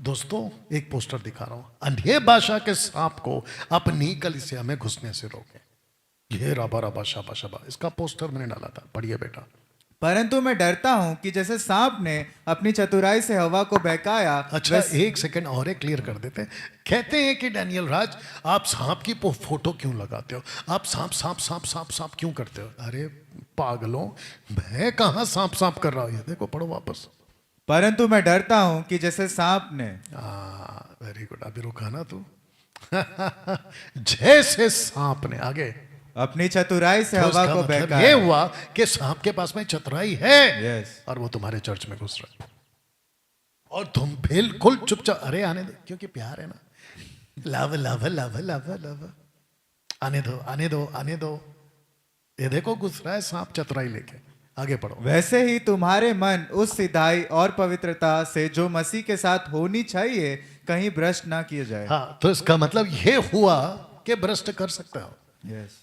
दोस्तों एक पोस्टर दिखा रहा हूं, अन्य भाषा के सांप को अपनी कलीसिया में घुसने से रोके। ये रबा रबा शाबा शाबा, इसका पोस्टर मैंने डाला था, पढ़िए बेटा। परंतु मैं डरता हूं कि जैसे सांप ने अपनी चतुराई से हवा को बहकाया। अच्छा, एक सेकंड और एक क्लियर कर देते हैं। कहते हैं कि डैनियल राज, आप सांप की फोटो क्यों लगाते हो? आप सांप सांप सांप सांप सांप क्यों करते हो? अरे पागलों, मैं कहाँ सांप सांप कर रहा हूं? ये देखो, पढ़ो वापस। परंतु मैं डरता हूं कि जैसे सांप ने। वेरी गुड, अभी रुका ना तू। जैसे सांप ने, आगे अपनी चतुराई से तो हवा इसका को मतलब ये बहकाया। हुआ कि सांप के पास में चतुराई है। यस। और वो तुम्हारे चर्च में घुस रहा है और तुम बिल्कुल चुपचाप, अरे आने दो, क्योंकि प्यार है ना। Love love love love love, आने दो आने दो आने दो। ये देखो घुस रहा है सांप चतुराई लेके। आगे पढ़ो। वैसे ही तुम्हारे मन उस सिधाई और पवित्रता से जो मसीह के साथ होनी चाहिए कहीं भ्रष्ट ना किए जाए। हाँ, तो इसका मतलब ये हुआ कि भ्रष्ट कर सकता हो, यस।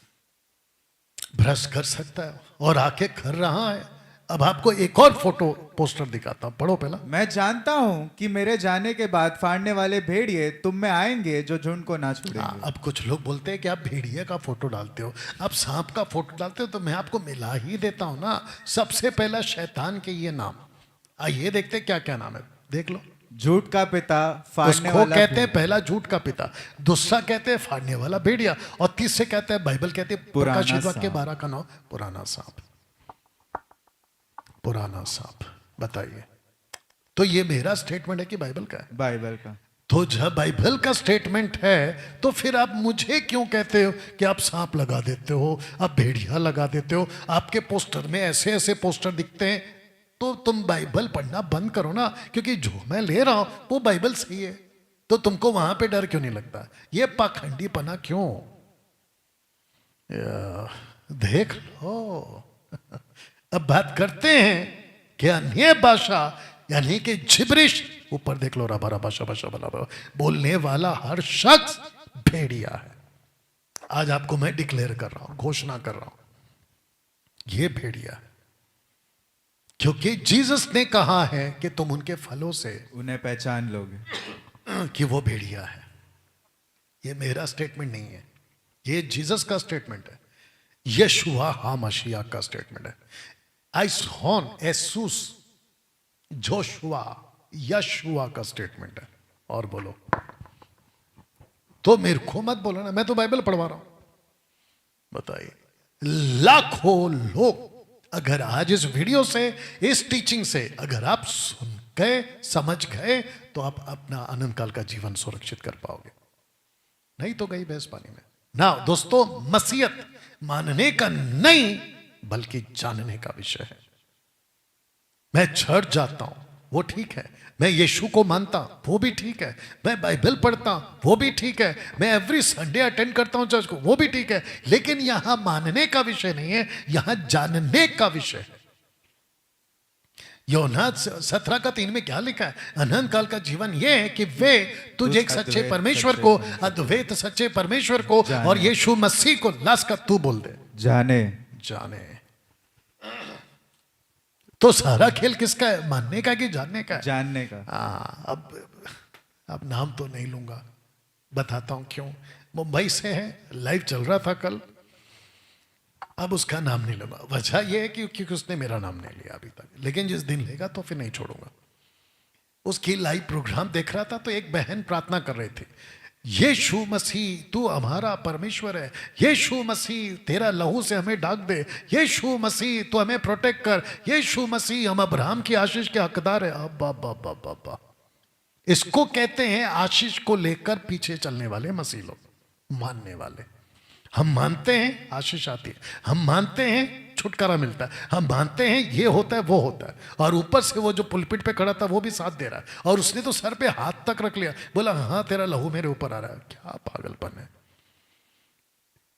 भ्रष्ट कर सकता है और आके कर रहा है। अब आपको एक और फोटो पोस्टर दिखाता हूं, पढ़ो पहला। मैं जानता हूं कि मेरे जाने के बाद फाड़ने वाले भेड़िए तुम में आएंगे जो झुंड को ना छोड़ेंगे। अब कुछ लोग बोलते हैं कि आप भेड़िए का फोटो डालते हो, आप सांप का फोटो डालते हो, तो मैं आपको मिला ही देता हूं ना। सबसे पहला शैतान के ये नाम, आइए देखते क्या क्या नाम है, देख लो। झूठ का पिता, फाड़ने उसको वाला कहते हैं पहला झूठ का पिता, दूसरा कहते हैं फाड़ने वाला भेड़िया, और तीसरे कहते हैं, बाइबल कहते हैं पुराना प्रकाशित वाक्य सांप। 12 का 9, पुराना सांप। पुराना सांप, बताइए। तो ये मेरा स्टेटमेंट है कि बाइबल का है? बाइबल का। तो जब बाइबल का स्टेटमेंट है तो फिर आप मुझे क्यों कहते हो कि आप सांप लगा देते हो, आप भेड़िया लगा देते हो? आपके पोस्टर में ऐसे ऐसे पोस्टर दिखते हैं, तो तुम बाइबल पढ़ना बंद करो ना, क्योंकि जो मैं ले रहा हूं वो बाइबल सही है। तो तुमको वहां पे डर क्यों नहीं लगता? ये पाखंडीपना क्यों? देख लो। अब बात करते हैं कि अन्य भाषा यानी कि जिब्रिश, ऊपर देख लो, रबा रबा शबा शबा रबा, बोलने वाला हर शख्स भेड़िया है। आज आपको मैं डिक्लेयर कर रहा हूं, घोषणा कर रहा हूं, ये भेड़िया है। क्योंकि जीसस ने कहा है कि तुम उनके फलों से उन्हें पहचान लोगे कि वो भेड़िया है। ये मेरा स्टेटमेंट नहीं है, ये जीसस का स्टेटमेंट है, यशुआ हा मसीहा का स्टेटमेंट है। आइसॉन एसूस जोशुआ यशुआ का स्टेटमेंट है। और बोलो, तो मेरे को मत बोलो ना, मैं तो बाइबल पढ़वा रहा हूं। बताइए, लाखों लोग अगर आज इस वीडियो से, इस टीचिंग से अगर आप सुन गए, समझ गए, तो आप अपना अनंत काल का जीवन सुरक्षित कर पाओगे, नहीं तो गई भैंस पानी में ना। दोस्तों, मसीहत मानने का नहीं बल्कि जानने का विषय है। मैं चर्च जाता हूं, वो ठीक है। मैं यीशु को मानता, वो भी ठीक है। मैं बाइबल पढ़ता, वो भी ठीक है। मैं एवरी संडे अटेंड करता हूं चर्च को, वो भी ठीक है। लेकिन यहां मानने का विषय नहीं है, यहां जानने का विषय है। योना 17:3 में क्या लिखा है? अनंत काल का जीवन ये है कि वे तुझे एक सच्चे परमेश्वर को, अद्वैत सच्चे परमेश्वर को और यीशु मसीह को, लास्ट का तू बोल दे, जाने। जाने। तो सारा खेल किसका है? मानने का कि जानने का? जानने का। अब नाम तो नहीं लूंगा, बताता हूं क्यों। मुंबई से है, लाइव चल रहा था कल, अब उसका नाम नहीं लूंगा। वजह यह है कि क्योंकि उसने मेरा नाम नहीं लिया अभी तक, लेकिन जिस दिन लेगा तो फिर नहीं छोड़ूंगा। उसकी लाइव प्रोग्राम देख रहा था तो एक बहन प्रार्थना कर रही थी, यीशु मसीह तू हमारा परमेश्वर है, यीशु मसीह तेरा लहू से हमें ढाक दे, यीशु मसीह तू हमें प्रोटेक्ट कर, यीशु मसीह हम अब्राहम की आशीष के हकदार है। अब्बा बाबा बाबा, इसको कहते हैं आशीष को लेकर पीछे चलने वाले मसीह लोग, मानने वाले। हम मानते हैं आशीष आती है, हम मानते हैं छुटकारा मिलता है, हम मानते हैं ये होता है वो होता है, और ऊपर से वो जो पुलपिट पे खड़ा था वो भी साथ दे रहा है, और उसने तो सर पे हाथ तक रख लिया, बोला हाँ तेरा लहू मेरे ऊपर आ रहा है। क्या पागलपन है!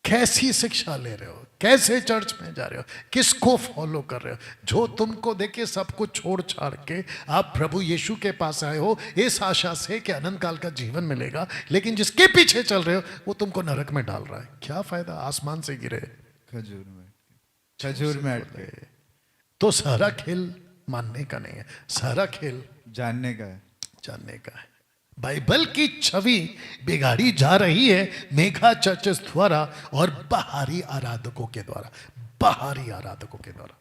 कैसी शिक्षा ले रहे हो? कैसे चर्च में जा रहे हो? किसको फॉलो कर रहे हो? जो तुमको देखे सब कुछ छोड़ छाड़ के आप प्रभु यीशु के पास आए हो इस आशा से कि अनंत काल का जीवन मिलेगा, लेकिन जिसके पीछे चल रहे हो वो तुमको नरक में डाल रहा है। क्या फायदा? आसमान से गिरे खजूर में अटके। तो सारा खेल मानने का नहीं है, सारा खेल जानने का है। जानने का है। बाइबल की छवि बिगाड़ी जा रही है मेगा चर्चेस द्वारा और बाहरी आराधकों के द्वारा। बाहरी आराधकों के द्वारा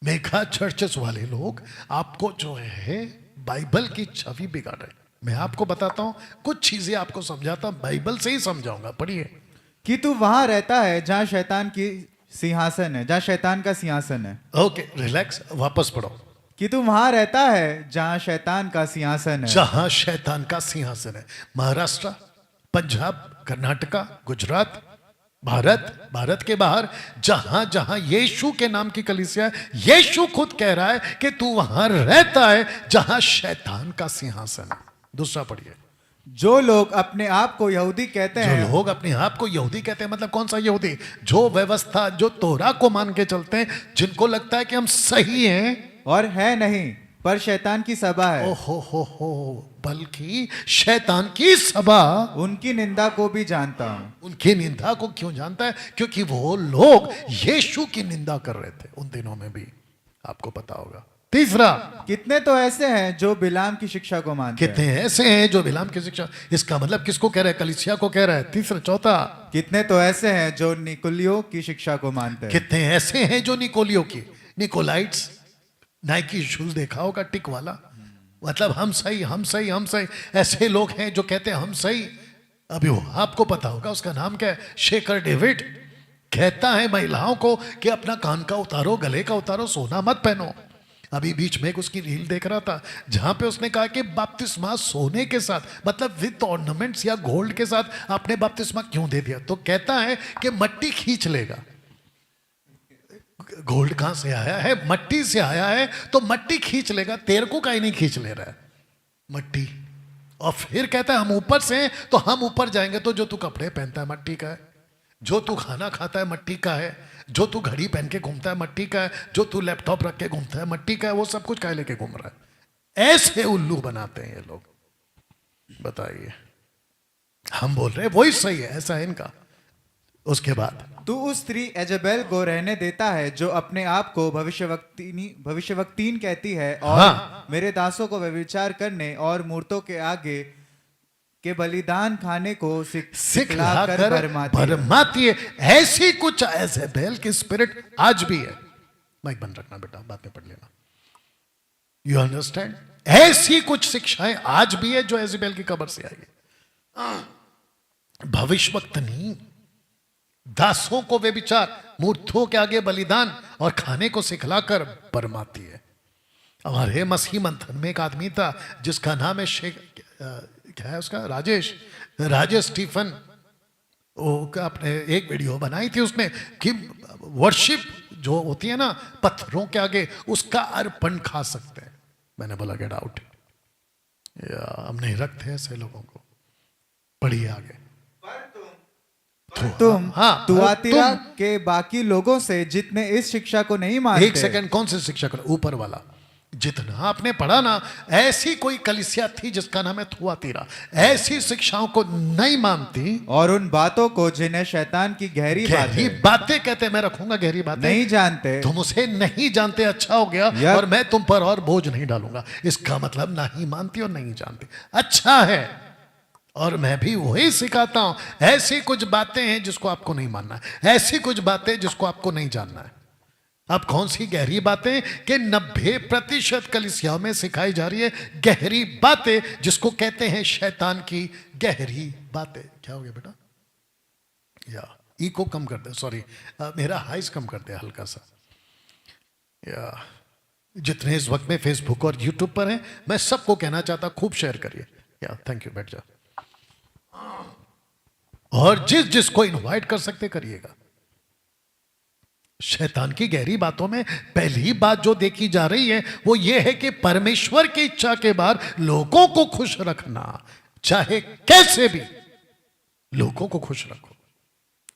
मेगा चर्चेस वाले लोग आपको जो है बाइबल की छवि बिगाड़ रहे हैं। मैं आपको बताता हूं, कुछ चीजें आपको समझाता हूं, बाइबल से ही समझाऊंगा, पढ़िए। कि तू वहां रहता है जहां शैतान की सिंहासन है, जहां शैतान का सिंहासन है। ओके, रिलैक्स, वापस पढ़ो। कि तू वहां रहता है जहां शैतान का सिंहासन है। जहां शैतान का सिंहासन है। महाराष्ट्र, पंजाब, कर्नाटका, गुजरात, भारत के बाहर जहां जहां यीशु के नाम की कलीसिया है, यीशु खुद कह रहा है कि तू वहां रहता है जहां शैतान का सिंहासन है। दूसरा पढ़िए। जो लोग अपने आप को यहूदी कहते जो हैं, लोग अपने आप को यहूदी कहते हैं, मतलब कौन सा यहूदी? जो व्यवस्था, जो तोरा को मान के चलते हैं, जिनको लगता है कि हम सही हैं, और है नहीं, पर शैतान की सभा है। ओहो हो, बल्कि शैतान की सभा। उनकी निंदा को भी जानता हूं। उनकी निंदा को क्यों जानता है? क्योंकि वो लोग यीशु की निंदा कर रहे थे उन दिनों में भी, आपको पता होगा। तीसरा, कितने तो ऐसे हैं जो बिलाम की शिक्षा को मानते कितने हैं। ऐसे हैं जो बिलाम की शिक्षा, इसका मतलब किसको कह रहे हैं? कलीसिया को कह रहा है। तीसरा, चौथा, कितने तो ऐसे हैं जो निकुलियों की शिक्षा को मानते हैं। कितने ऐसे हैं जो निकोलियों की, निकोलाइट्स, नाइकी शूज देखा होगा, टिक वाला, मतलब हम सही, हम सही, हम सही। ऐसे लोग हैं जो कहते हैं हम सही। अभी वो आपको पता होगा उसका नाम क्या है, शेखर डेविड। कहता है महिलाओं को कि अपना कान का उतारो, गले का उतारो, सोना मत पहनो। अभी बीच में एक उसकी रील देख रहा था जहां पे उसने कहा कि बपतिस्मा सोने के साथ, मतलब विद ऑर्नामेंट्स या गोल्ड के साथ आपने बपतिस्मा क्यों दे दिया? तो कहता है कि मट्टी खींच लेगा। गोल्ड कहां से आया है? मट्टी से आया है, तो मट्टी खींच लेगा। तेरे को काहे नहीं खींच ले रहा है? मट्टी। और फिर कहता है हम ऊपर से हैं तो हम ऊपर जाएंगे। तो जो तू कपड़े पहनता है मट्टी का है, जो तू खाना खाता है मट्टी का है, जो तू घड़ी पहन के घूमता है मट्टी का है, जो तू लैपटॉप रख के घूमता है मट्टी का है। वो सब कुछ काहे लेके घूम रहा है? ऐसे उल्लू बनाते हैं ये लोग। बताइए, हम बोल रहे हैं वही सही है, ऐसा है इनका। उसके बाद, तू उस स्त्री एजेबेल को रहने देता है जो अपने आप को भविष्यवक्तीन कहती है और हाँ। मेरे दासों को व्यभिचार करने और मूर्तों के आगे के बलिदान खाने को सिखलाकर भरमाती है। ऐसी कुछ एजेबेल की स्पिरिट आज भी है। माइक बंद रखना बेटा, बाद में पढ़ लेना। You understand? ऐसी कुछ शिक्षाएं आज भी है जो एजेबेल की कब्र से आई है। भविष्यवक्तनी दासों को व्यभिचार, मूर्तियों के आगे बलिदान और खाने को सिखलाकर बरमाती है। हमारे मसीह मंथन में एक आदमी था जिसका नाम है क्या है उसका, राजेश स्टीफन। वो आपने एक वीडियो बनाई थी उसने कि वर्शिप जो होती है ना पत्थरों के आगे, उसका अर्पण खा सकते हैं। मैंने बोला गेट आउट, हम नहीं रखते ऐसे लोगों को। पढ़िए आगे। तुम हाँ, तुआतीरा के बाकी लोगों से जितने इस शिक्षा को नहीं मानते। एक सेकंड, कौन सी शिक्षा को? ऊपर वाला। जितना आपने पढ़ा ना, ऐसी कोई कलीसिया थी जिसका नाम है थुआतीरा, ऐसी शिक्षाओं को नहीं मानती और उन बातों को जिन्हें शैतान की गहरी बातें कहते हैं। मैं रखूंगा गहरी बातें, नहीं जानते। तुम उसे नहीं जानते, अच्छा हो गया, और मैं तुम पर और बोझ नहीं डालूंगा। इसका मतलब नहीं मानती और नहीं जानती, अच्छा है। और मैं भी वही सिखाता हूं। ऐसी कुछ बातें हैं जिसको आपको नहीं मानना है, ऐसी कुछ बातें जिसको आपको नहीं जानना है। अब कौन सी गहरी बातें कि 90% कलीसियाओं में सिखाई जा रही है गहरी बातें, जिसको कहते हैं शैतान की गहरी बातें। क्या हो गया बेटा? या को कम कर दे, सॉरी मेरा हाइस कम कर दे हल्का सा। या जितने इस वक्त में फेसबुक और यूट्यूब पर हैं, मैं सबको कहना चाहता खूब शेयर करिए। या थैंक यू, बैठ जा। और जिसको इनवाइट कर सकते करिएगा। शैतान की गहरी बातों में पहली बात जो देखी जा रही है वो ये है कि परमेश्वर की इच्छा के बाद लोगों को खुश रखना, चाहे कैसे भी लोगों को खुश रखो।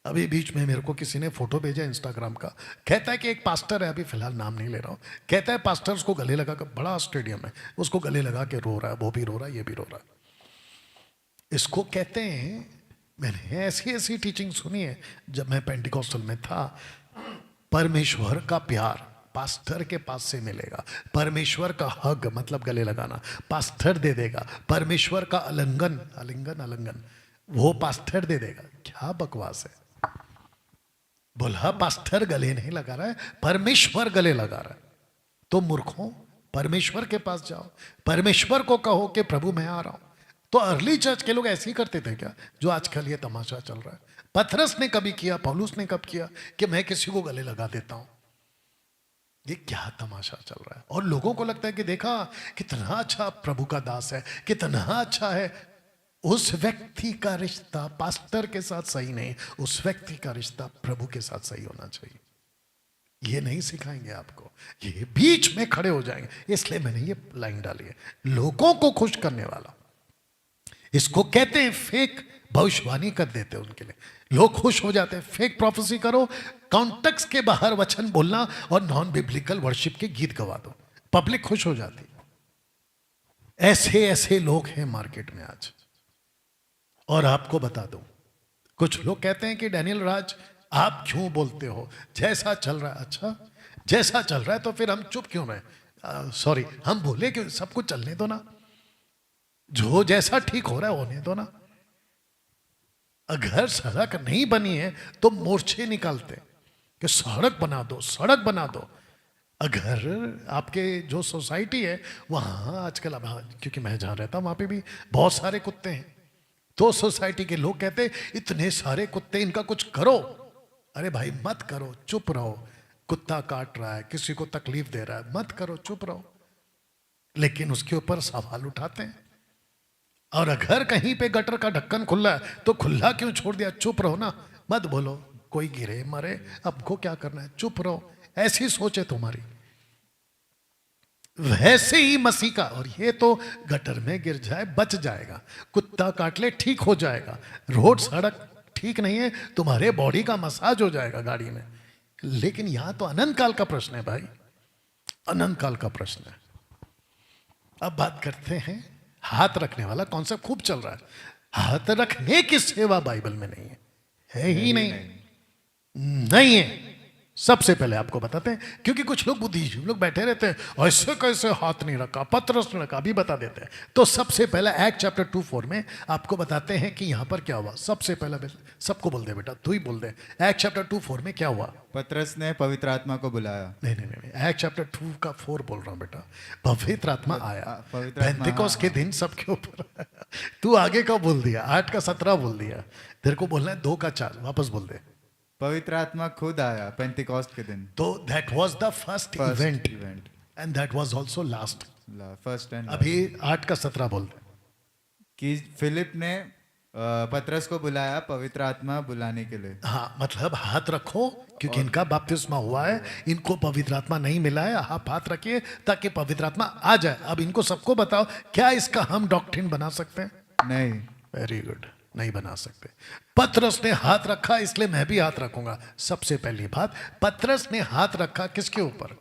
अभी बीच में मेरे को किसी ने फोटो भेजा इंस्टाग्राम का, कहता है कि एक पास्टर है, अभी फिलहाल नाम नहीं ले रहा हूं, कहता है पास्टर उसको गले लगा कर, बड़ा स्टेडियम है, उसको गले लगा के रो रहा है, वो भी रो रहा है, ये भी रो रहा है। इसको कहते हैं, मैंने ऐसी ऐसी टीचिंग सुनी है जब मैं पेंटिकॉस्टल में था, परमेश्वर का प्यार। पास्टर के पास से मिलेगा। परमेश्वर का हग मतलब गले लगाना पास्टर दे देगा। परमेश्वर का आलिंगन आलिंगन आलिंगन वो पास्टर दे देगा। क्या बकवास है। बोला पास्टर गले नहीं लगा रहा है, परमेश्वर गले लगा रहा है। तो मूर्खों, परमेश्वर के पास जाओ, परमेश्वर को कहो कि प्रभु मैं आ रहा हूं। तो अर्ली चर्च के लोग ऐसे ही करते थे क्या जो आजकल ये तमाशा चल रहा है? पतरस ने कभी किया, पौलुस ने कब किया कि मैं किसी को गले लगा देता हूं? ये क्या तमाशा चल रहा है। और लोगों को लगता है कि देखा कितना अच्छा प्रभु का दास है, कितना अच्छा है। उस व्यक्ति का रिश्ता पास्टर के साथ सही नहीं, उस व्यक्ति का रिश्ता प्रभु के साथ सही होना चाहिए। ये नहीं सिखाएंगे आपको, ये बीच में खड़े हो जाएंगे। इसलिए मैंने ये लाइन डाली है, लोगों को खुश करने वाला। इसको कहते हैं फेक भविष्यवाणी कर देते हैं उनके लिए, लोग खुश हो जाते हैं। फेक प्रोफेसी करो, कॉन्टेक्स्ट के बाहर वचन बोलना और नॉन बिब्लिकल वर्शिप के गीत गवा दो, पब्लिक खुश हो जाती। ऐसे ऐसे लोग हैं मार्केट में आज। और आपको बता दूं, कुछ लोग कहते हैं कि डैनियल राज आप क्यों बोलते हो, जैसा चल रहा है। अच्छा, जैसा चल रहा है तो फिर हम चुप क्यों रहे? सॉरी, हम बोले कि सब कुछ चलने दो ना, जो जैसा ठीक हो रहा है होने दो ना। अगर सड़क नहीं बनी है तो मोर्चे निकालते कि सड़क बना दो, सड़क बना दो। अगर आपके जो सोसाइटी है वहां आजकल, अब क्योंकि मैं जहां रहता हूं वहां पे भी बहुत सारे कुत्ते हैं, तो सोसाइटी के लोग कहते इतने सारे कुत्ते, इनका कुछ करो। अरे भाई मत करो, चुप रहो। कुत्ता काट रहा है, किसी को तकलीफ दे रहा है, मत करो, चुप रहो। लेकिन उसके ऊपर सवाल उठाते हैं। और अगर कहीं पे गटर का ढक्कन खुला है तो खुला क्यों छोड़ दिया? चुप रहो ना, मत बोलो, कोई गिरे मरे, आपको क्या करना है, चुप रहो। ऐसी सोच है तुम्हारी। वैसे ही मसीह का, और ये तो गटर में गिर जाए बच जाएगा, कुत्ता काट ले ठीक हो जाएगा, रोड सड़क ठीक नहीं है तुम्हारे बॉडी का मसाज हो जाएगा गाड़ी में। लेकिन यहां तो अनंत काल का प्रश्न है भाई, अनंत काल का प्रश्न है। अब बात करते हैं, हाथ रखने वाला कॉन्सेप्ट खूब चल रहा है। हाथ रखने की सेवा बाइबल में नहीं है ही नहीं है। सबसे पहले आपको बताते हैं, क्योंकि कुछ लोग बुद्धिजीवी लोग बैठे रहते हैं, ऐसे कैसे हाथ नहीं रखा, पतरस ने रखा, अभी बता देते हैं। तो सबसे पहले एक्ट चैप्टर 2:4 में आपको बताते हैं कि यहां पर क्या हुआ। सबसे पहले सबको बोल दे बेटा, तू ही बोल दे, एक्ट चैप्टर 2:4 में क्या हुआ? पतरस ने पवित्र आत्मा को बुलाया। नहीं, एक्ट चैप्टर 2:4 बोल रहा हूं बेटा। पवित्र आत्मा आया, पवित्र आत्मा, पेंतिकोस्त के दिन सबके ऊपर। तू आगे का बोल दिया, 8:17 बोल दिया, तेरे को बोलना है 2:4, वापस बोल दे। पवित्र आत्मा खुद आया पेंटिकॉस्ट के दिन। तो that was the first event and that was also last. First and अभी 8:17 बोल दे कि फिलिप ने पतरस को बुलाया पवित्र आत्मा बुलाने के लिए। हाँ, मतलब हाथ रखो, क्योंकि इनका बपतिस्मा हुआ है, इनको पवित्र आत्मा नहीं मिला है। आप हाथ रखिए ताकि पवित्र आत्मा आ जाए। अब इनको सबको बताओ, क्या इसका हम डॉक्ट्रिन बना सकते हैं? नहीं। वेरी गुड, नहीं बना सकते। पतरस ने हाथ रखा, इसलिए मैं भी हाथ रखूंगा। सबसे पहली बात, पतरस ने हाथ रखा किसके ऊपर?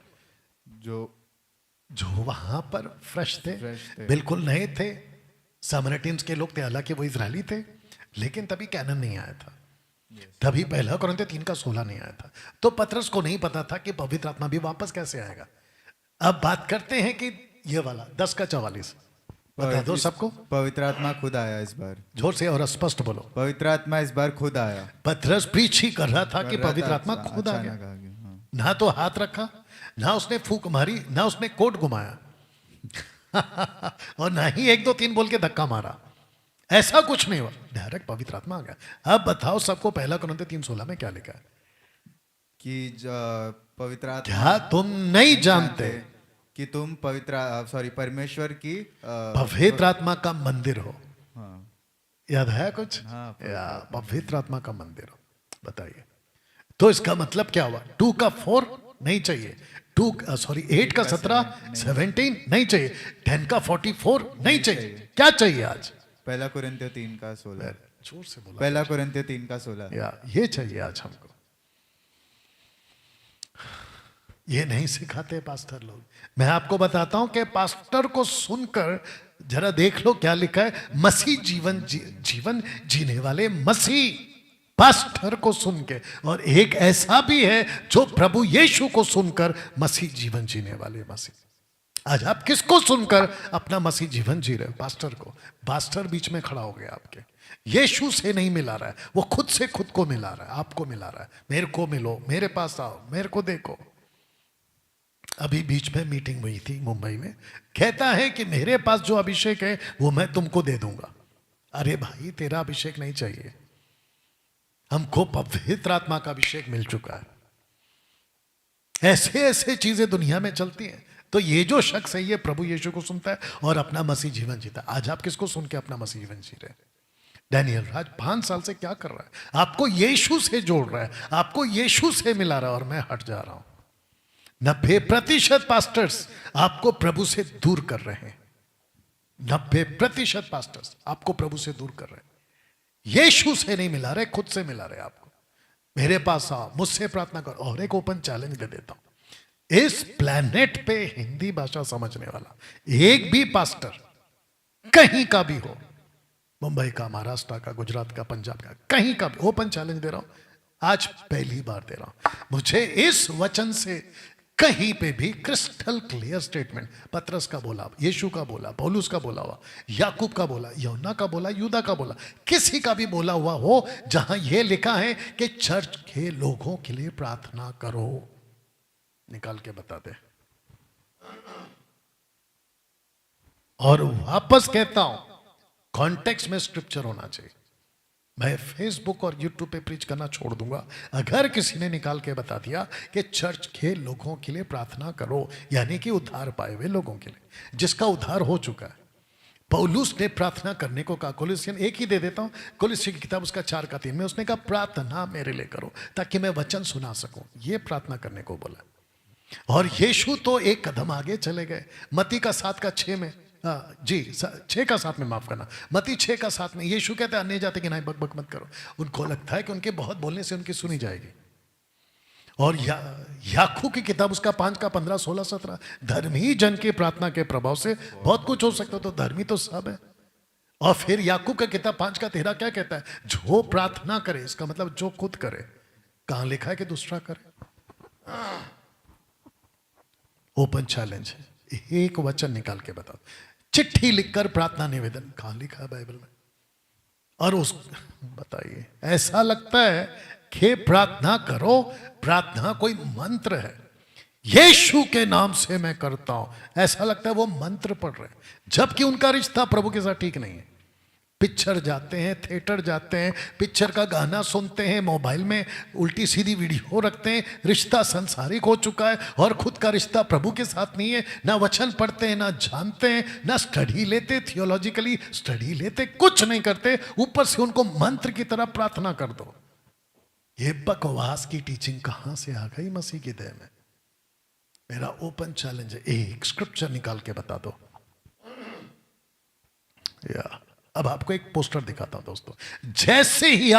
जो वहां पर फ्रेश थे, बिल्कुल नए थे। सामरियंस के लोग थे, हालांकि वो इजरायली थे, लेकिन तभी कैनन नहीं आया था, तभी पहला कुरिन्थियों 3:16 नहीं आया था। तो पतरस को नहीं पता था कि पवित्र आत्मा भी वापस कैसे आएगा। अब बात करते हैं कि ये वाला 10:44 बता दो सबको। पवित्र आत्मा खुद आया इस बार। जोर से और स्पष्ट बोलो। पवित्र आत्मा इस बार खुद आया। पतरस प्रीच ही कर रहा था कि पवित्र आत्मा खुद आ गया। ना तो हाथ रखा, ना उसने फूंक मारी, ना उसने कोट घुमाया और ना ही 1 2 3 बोल के धक्का मारा। ऐसा कुछ नहीं हुआ, डायरेक्ट पवित्र आत्मा आ गया। अब बताओ सबको, पहला कुरिन्थियों 3:16 में क्या लिखा है? कि पवित्र आत्मा, क्या तुम नहीं जानते कि तुम परमेश्वर की पवित्र आत्मा का मंदिर हो? हाँ। याद है कुछ? हाँ, पवित्र आत्मा का मंदिर हो। बताइए, तो इसका मतलब क्या हुआ? 2:4 नहीं चाहिए, 8:17 17 नहीं चाहिए, 10:44 नहीं चाहिए। क्या चाहिए आज? पहला कुरिन्थियों 3:16। जोर से बोला। पहला कुरिन्थियों 3:16 ये चाहिए आज हमको। ये नहीं सिखाते पास्टर लोग। मैं आपको बताता हूं कि पास्टर को सुनकर जरा देख लो क्या लिखा है। मसीह जीवन जीने वाले मसीह पास्टर को सुन के, और एक ऐसा भी है जो प्रभु यीशु को सुनकर मसीह जीवन जीने वाले मसीह। आज आप किसको सुनकर अपना मसीह जीवन जी रहे हो? पास्टर को। पास्टर बीच में खड़ा हो गया आपके, यीशु से नहीं मिला रहा है, वो खुद से खुद को मिला रहा है, आपको मिला रहा है। मेरे को मिलो, मेरे पास आओ, मेरे को देखो। अभी बीच में मीटिंग हुई थी मुंबई में, कहता है कि मेरे पास जो अभिषेक है वो मैं तुमको दे दूंगा। अरे भाई, तेरा अभिषेक नहीं चाहिए, हमको पवित्र आत्मा का अभिषेक मिल चुका है। ऐसे ऐसे चीजें दुनिया में चलती हैं। तो ये जो शख्स है ये प्रभु यीशु को सुनता है और अपना मसीह जीवन जीता है। आज आप किसको सुन के अपना मसीह जीवन जी रहे हैं? डैनियल राज 5 साल से क्या कर रहा है? आपको यीशु से जोड़ रहा है, आपको यीशु से मिला रहा है, और मैं हट जा रहा हूं। 90% पास्टर्स आपको प्रभु से दूर कर रहे हैं। 90% पास्टर्स आपको प्रभु से दूर कर रहे हैं। यीशु से नहीं मिला रहे, खुद से मिला रहे आपको। मेरे पास आओ, मुझसे प्रार्थना करो। और एक ओपन चैलेंज दे देता हूं, इस प्लेनेट पे हिंदी भाषा समझने वाला एक भी पास्टर कहीं का भी हो, मुंबई का, महाराष्ट्र का, गुजरात का, पंजाब का, कहीं का भी, ओपन चैलेंज दे रहा हूं, आज पहली बार दे रहा हूं, मुझे इस वचन से कहीं पे भी क्रिस्टल क्लियर स्टेटमेंट, पतरस का बोला, यीशु का बोला, पौलुस का बोला हुआ, याकूब का बोला, यूहन्ना का बोला, यूदा का बोला, किसी का भी बोला हुआ हो जहां यह लिखा है कि चर्च के लोगों के लिए प्रार्थना करो, निकाल के बता दे। और वापस कहता हूं, कॉन्टेक्स्ट में स्क्रिप्चर होना चाहिए। मैं फेसबुक और यूट्यूब पे प्रीच करना छोड़ दूंगा अगर किसी ने निकाल के बता दिया कि चर्च के लोगों के लिए प्रार्थना करो, यानी कि उद्धार पाए हुए लोगों के लिए, जिसका उद्धार हो चुका है। पौलुस ने प्रार्थना करने को कहा, कोलोसियन एक ही दे देता हूं, कोलोसियन की किताब उसका 4:3 में उसने कहा प्रार्थना मेरे लिए करो ताकि मैं वचन सुना सकूं। यह प्रार्थना करने को बोला। और यीशु तो एक कदम आगे चले गए। मत्ती का 7:6 में, जी 6:7 में, माफ करना, मत्ती 6:7 में यीशु कहते हैं अन्य जाति की नहीं बक बक मत करो। उनको लगता है कि उनके बहुत बोलने से उनकी सुनी जाएगी। और याकूब की किताब उसका 5:15, 16, 17, धर्मी जन की प्रार्थना के प्रभाव से बहुत कुछ हो सकता है। तो धर्मी तो सब है। और फिर याकूब का किताब 5:13 क्या कहता है? जो प्रार्थना करे, इसका मतलब जो खुद करे। कहां लिखा है कि दूसरा करे? ओपन चैलेंज है, एक वचन निकाल के बताओ। चिट्ठी लिखकर प्रार्थना निवेदन कहां लिखा है बाइबल में? और उस बताइए, ऐसा लगता है कि प्रार्थना करो, प्रार्थना कोई मंत्र है, यीशु के नाम से मैं करता हूं, ऐसा लगता है वो मंत्र पढ़ रहे हैं, जबकि उनका रिश्ता प्रभु के साथ ठीक नहीं है। पिक्चर जाते हैं, थिएटर जाते हैं, पिक्चर का गाना सुनते हैं, मोबाइल में उल्टी सीधी वीडियो रखते हैं, रिश्ता संसारिक हो चुका है और खुद का रिश्ता प्रभु के साथ नहीं है। ना वचन पढ़ते हैं, ना जानते हैं, ना स्टडी लेते, थियोलॉजिकली स्टडी लेते, कुछ नहीं करते, ऊपर से उनको मंत्र की तरह प्रार्थना कर दो। ये बकवास की टीचिंग कहां से आ गई मसीह की दया में? मेरा ओपन चैलेंज है, एक स्क्रिप्चर निकाल के बता दो। या अब आपको एक पोस्टर दिखाता हूं दोस्तों। जैसे ही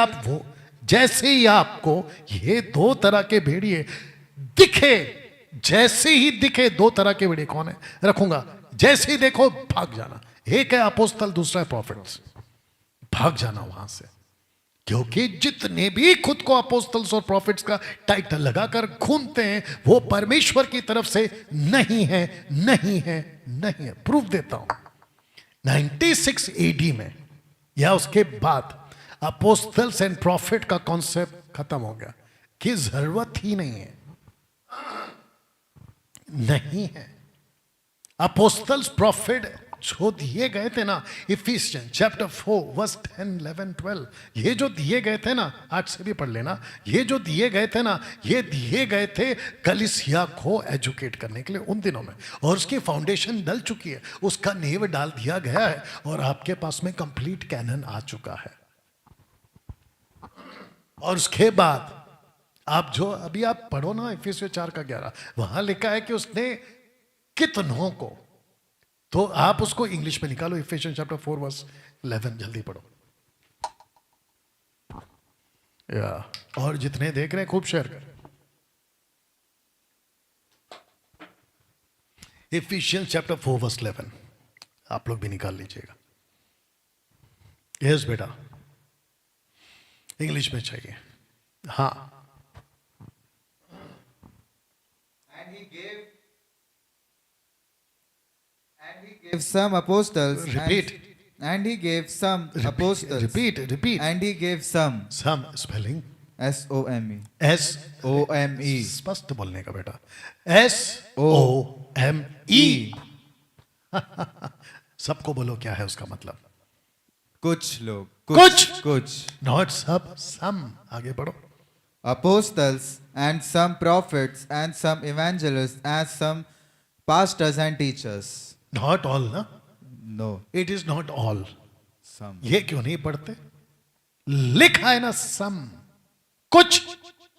आपको ये 2 तरह के भेड़िए दिखे, जैसे ही दिखे 2 तरह के भेड़िए, कौन है रखूंगा, जैसे ही देखो भाग जाना। एक है अपोस्तल, दूसरा है प्रॉफिट्स। भाग जाना वहां से, क्योंकि जितने भी खुद को अपोस्तल्स और प्रॉफिट्स का टाइटल लगाकर घूमते हैं वो परमेश्वर की तरफ से नहीं है, नहीं है, नहीं है। प्रूफ देता हूं। 96 AD में या उसके बाद अपोस्टल्स एंड प्रॉफिट का कॉन्सेप्ट खत्म हो गया कि जरूरत ही नहीं है, नहीं है। अपोस्टल्स प्रॉफिट जो दिए गए थे ना, इफिशियंस चैप्टर 4 वर्स 10, 11, 12, ये जो दिए गए थे ना, आज से भी पढ़ लेना, ये जो दिए गए थे ना, ये दिए गए थे कलीसिया को एजुकेट करने के लिए उन दिनों में। और उसकी फाउंडेशन डल चुकी है, उसका नींव डाल दिया गया है और आपके पास में कंप्लीट कैनन आ चुका है। और उसके बाद आप जो अभी आप पढ़ो ना, इफिसियों 4:11, वहां लिखा है कि उसने कितनों को, तो आप उसको इंग्लिश में निकालो, इफिशियंस चैप्टर 4 वर्स 11, जल्दी पढ़ो। या और जितने देख रहे हैं खूब शेयर करें। इफिशियंस चैप्टर 4 वर्स 11 आप लोग भी निकाल लीजिएगा। यस बेटा, इंग्लिश में चाहिए। हाँ, gave some apostles Repeat. and he gave some apostles repeat. and he gave some some spelling SOME SOME, स्पष्ट बोलने का बेटा, SOME। सबको बोलो क्या है उसका मतलब। कुछ लोग कुछ। नॉट सब, सम। आगे बढ़ो। apostles and some prophets and some evangelists and some pastors and teachers. Not all ना, No, it is not all. some. ये क्यों नहीं पढ़ते? लिखा है ना सम, कुछ